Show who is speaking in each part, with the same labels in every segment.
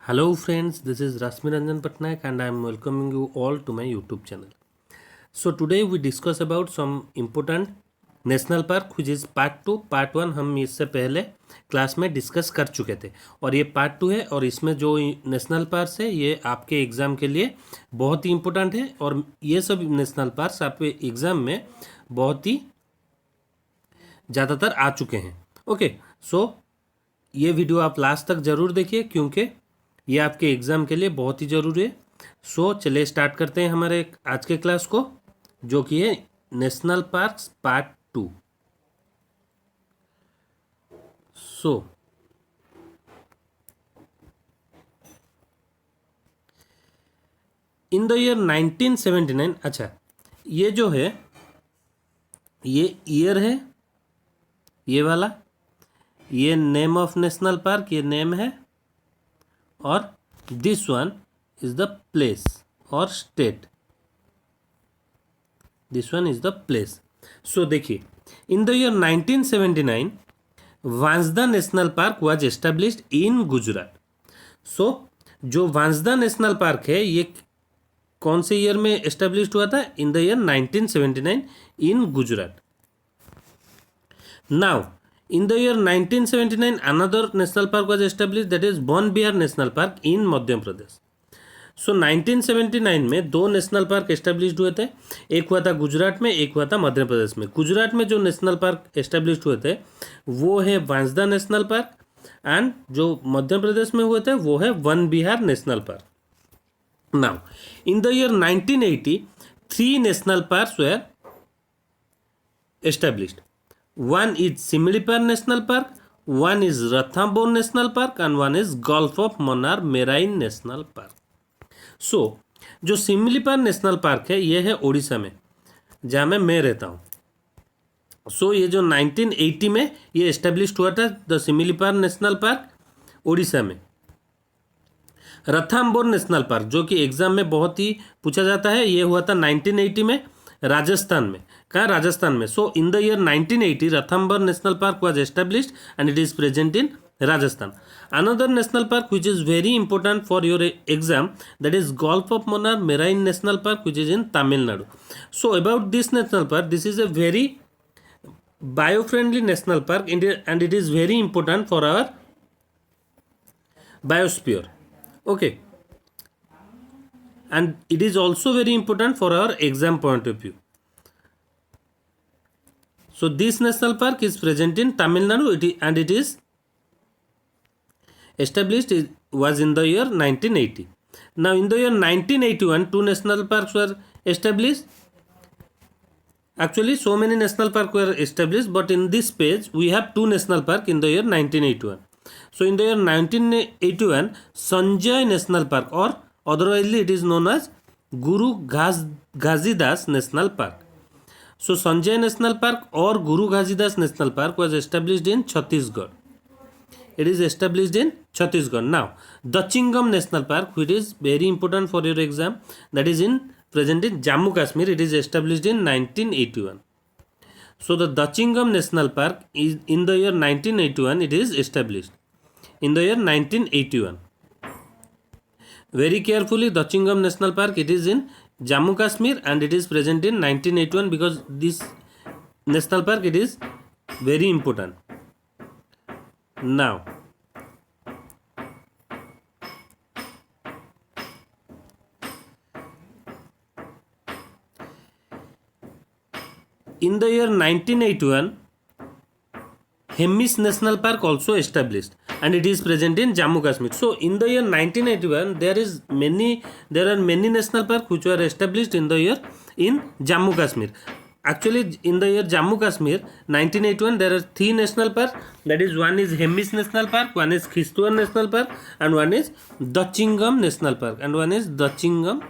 Speaker 1: Hello friends, this is Rasmi Ranjan Patnaik and I am welcoming you all to my YouTube channel. So today we discuss about some important national park which is part 1 हम इससे पहले class में discuss कर चुके थे और ये part 2 है और इसमें जो नेशनल पार्क है ये आपके एग्ज़ाम के लिए बहुत ही इम्पोर्टेंट है और ये सब नेशनल पार्क आपके एग्ज़ाम में बहुत ही ज़्यादातर आ चुके हैं। ओके, सो ये वीडियो आप लास्ट तक ज़रूर देखिए क्योंकि ये आपके एग्ज़ाम के लिए बहुत ही ज़रूरी है। सो चलिए स्टार्ट करते हैं हमारे आज के क्लास को, जो कि है national parks part 2। So in the year 1979, अच्छा ये जो है ये ईयर है, ये वाला, ये नेम ऑफ नेशनल पार्क, ये नेम है, और this one is the place और state, this one is the place. So देखिए, in the year 1979 Vansda national park was established in Gujarat. So जो वांसदा नेशनल पार्क है ये कौन से ईयर में एस्टेब्लिश्ड हुआ था? इन the year 1979 in Gujarat. Now in the year 1979 another national park was established, that is Bon Bihar National Park in Madhya Pradesh. सो 1979 में दो नेशनल पार्क एस्टेब्लिश्ड हुए थे, एक हुआ था गुजरात में, एक हुआ था मध्य प्रदेश में। गुजरात में जो नेशनल पार्क एस्टेब्लिश्ड हुए थे वो है वांसदा नेशनल पार्क एंड जो मध्य प्रदेश में हुए थे वो है Van Vihar national park. Now in the year 1980 3 national parks were established. One is Similipal National Park, one is Ranthambore National Park and one is Gulf of Mannar Marine National Park. So जो Similipal national park है ये है उड़ीसा में, जहाँ में मैं रहता हूँ। सो ये जो 1980 में ये एस्टेब्लिश्ड हुआ था the Similipal national park Orissa में। रणथंबोर नेशनल पार्क जो कि एग्जाम में बहुत ही पूछा जाता है, ये हुआ था 1980 में राजस्थान में। कहाँ? राजस्थान में। So in the year 1980 Ranthambore national park was established and it is present in Rajasthan. Another national park which is very important for your exam, that is gulf of Mannar marine national park which is in Tamil Nadu. So about this national park, this is a very bio friendly national park and it is very important for our biosphere. Okay, and it is also very important for our exam point of view. So this national park is present in Tamil Nadu and it is established was in the year 1980. Now in the year 1981 2 national parks were established. Actually so many national parks were established, but in this page we have 2 national park in the year 1981. So in the year 1981 Sanjay National Park, or otherwise it is known as Guru Ghazidas National Park. So Sanjay National Park or Guru Ghazidas National Park was established in Chhattisgarh. It is established in Chhattisgarh. Now Dachingam National Park, which is very important for your exam, that is present in Jammu Kashmir. It is established in 1981. So the Dachingam National Park is in the year 1981 it is established. In the year 1981. Very carefully, Dachingam National Park, it is in Jammu Kashmir and it is present in 1981 because this national park it is very important. Now in the year 1981 Hemis National Park also established and it is present in Jammu Kashmir. So in the year 1981 there are many national parks which were established in the year in Jammu Kashmir. Actually in the year Jammu Kashmir 1981 there are 3 national parks, that is one is Hemis National Park, one is Kishtwar National Park and one is Dachingam National Park and one is Dachingam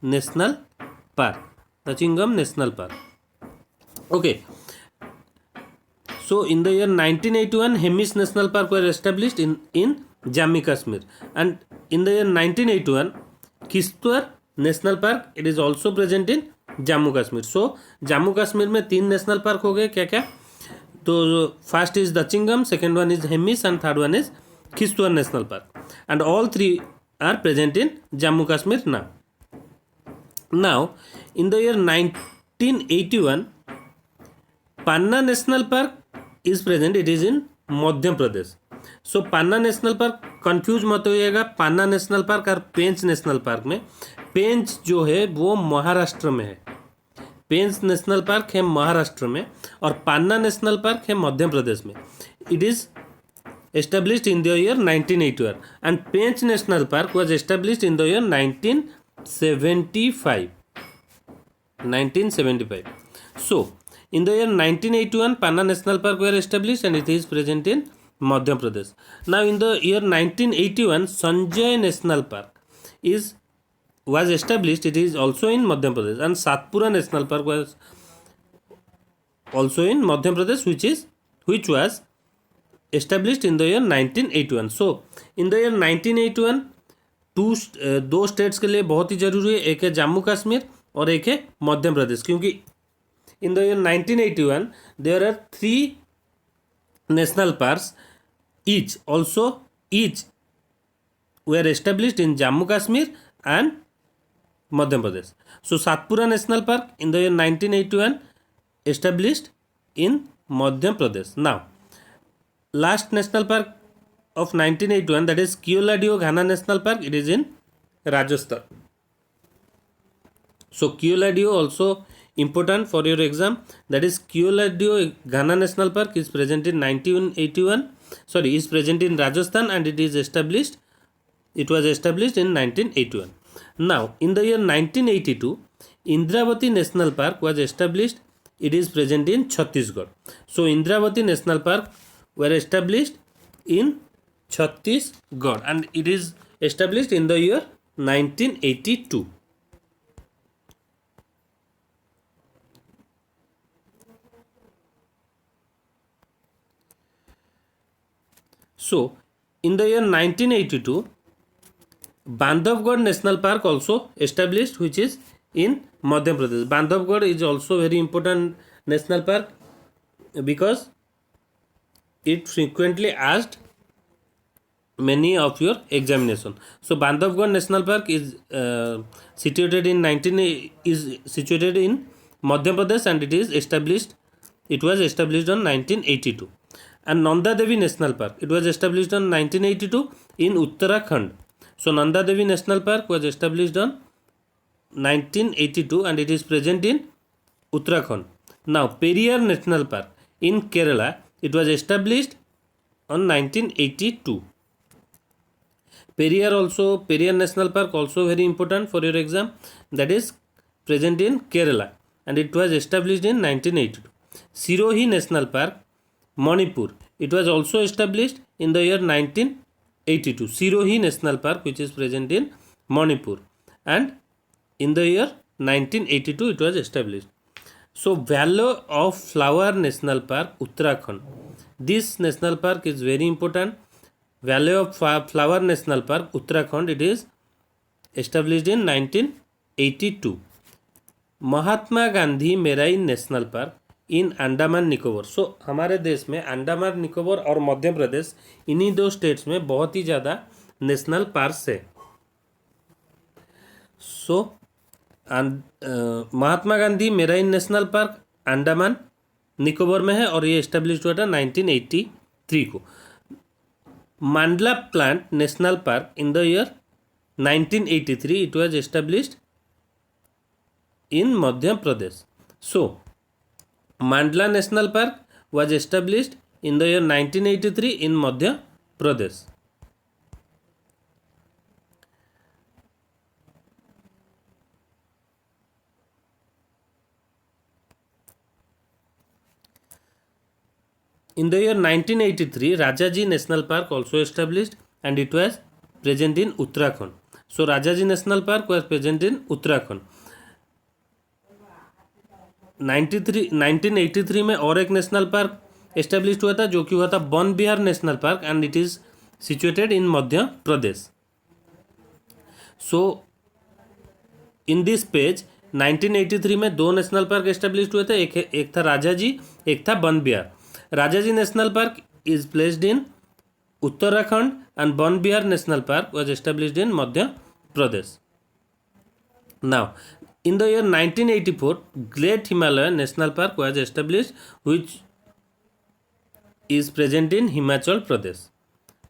Speaker 1: National Park. Dachingam National Park. Okay. So in the year 1981 Hemis National Park were established in Jammu Kashmir, and in the year 1981 Kishtwar National Park it is also present in Jammu Kashmir. So Jammu Kashmir में 3 national park हो गए क्या क्या? तो first is Dachigam, second one is Hemis and third one is Kistwar National Park, and all three are present in Jammu Kashmir now. Now, in the year 1981, Panna National Park is present. It is in Madhya Pradesh. So Panna national park confuse मत होइएगा पन्ना national park और पेंच national park में. पेंच जो है वो महाराष्ट्र में है. पेंच national park है महाराष्ट्र में और पन्ना नेशनल पार्क है मध्य प्रदेश में. It is established in the year 1981 and Pench National Park was established in the year 1975. So, in the year 1981, Panna National Park were established and it is present in Madhya Pradesh. Now, in the year 1981, Sanjay National Park was established. It is also in Madhya Pradesh, and Satpura National Park was also in Madhya Pradesh, which was established in the year 1981. So, in the year 1981, दो states के लिए बहुत ही जरूरी है. एक है जम्मू कश्मीर और एक है मध्य प्रदेश, क्योंकि in the year 1981 there are 3 national parks each were established in Jammu Kashmir and Madhya Pradesh. So Satpura National Park in the year 1981 established in Madhya Pradesh. Now, last national park of 1981, that is Keoladeo Ghana National Park, it is in Rajasthan. So Keoladeo also important for your exam, that is Keoladeo Ghana National Park is present in 1981, is present in Rajasthan and it was established in 1981. Now in the year 1982, Indravati National Park was established. It is present in Chhattisgarh. So Indravati National Park were established in Chhattisgarh and it is established in the year 1982. So in the year 1982, Bandhavgarh National Park also established, which is in Madhya Pradesh. Bandhavgarh is also very important national park because it frequently asked many of your examination. So Bandhavgarh National Park is situated in Madhya Pradesh and it was established on 1982. And Nanda Devi National Park, it was established on 1982 in Uttarakhand. So Nanda Devi National Park was established on 1982 and it is present in Uttarakhand. Now Periyar National Park in Kerala, it was established on 1982. Periyar National Park also very important for your exam, that is present in Kerala and it was established in 1982. Sirohi National Park, Manipur, it was also established in the year 1982. Sirohi National Park, which is present in Manipur, and in the year 1982 it was established. So Valley of Flower National Park, Uttarakhand, this national park is very important. Valley of Flower National Park, Uttarakhand, it is established in 1982. Mahatma Gandhi Marine National Park इन अंडमान निकोबार. सो हमारे देश में अंडमान निकोबार और मध्य प्रदेश, इन्हीं दो states में बहुत ही ज़्यादा national parks है. So Mahatma Gandhi marine national park Andaman Nicobar में है और ये एस्टेब्लिश हुआ था 1983 को. मांडला plant national park in the year 1983 it was established in Madhya Pradesh. So Mandla National Park was established in the year 1983 in Madhya Pradesh. In the year 1983, Rajaji National Park also established and it was present in Uttarakhand. So Rajaji National Park was present in Uttarakhand. 1983 में और एक national park establish हुआ था जो कि हुआ था one Vihar national park and it is situated in Madhya Pradesh. So in this page 1983 में दो नेशनल पार्क एस्टेब्लिश हुए थे. एक था राजाजी, एक था one Vihar. Rajaji national park is placed in Uttarakhand and Bon Bihar National Park was established in Madhya Pradesh. Now, in the year 1984, Great Himalayan National Park was established, which is present in Himachal Pradesh.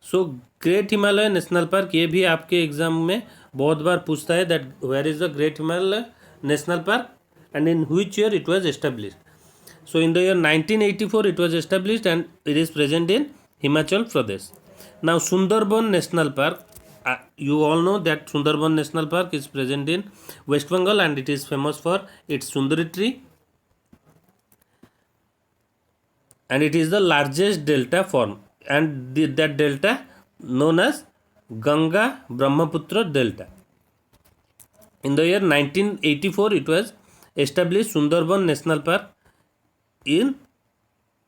Speaker 1: So great Himalaya national park, ये भी आपके exam में बहुत बार पूछता है that where is the great Himalaya national park and in which year it was established. So in the year 1984 it was established and it is present in Himachal Pradesh. Now Sundarban National Park, you all know that Sundarban National Park is present in West Bengal and it is famous for its Sundari tree, and it is the largest delta form, and that delta known as Ganga Brahmaputra Delta. In the year 1984 it was established Sundarban National Park in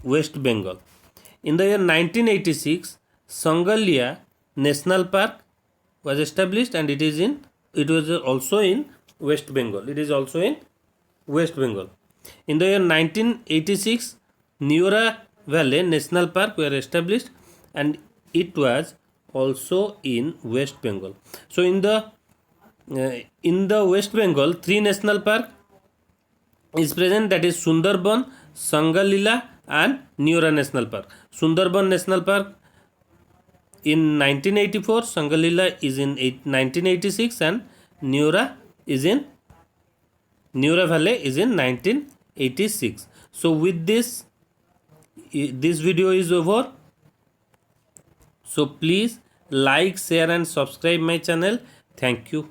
Speaker 1: West Bengal. In the year 1986 Sangalia National Park was established and it was also in West Bengal. It is also in West Bengal. In the year 1986 Neora Valley National Park were established and it was also in West Bengal. So in the West Bengal, 3 national park is present, that is Sundarban, Sangalila and Neora National Park. Sundarban National Park in 1984, Sangalila is in 1986 and Neora Valley is in 1986. So with this video is over. So please like, share and subscribe my channel. Thank you.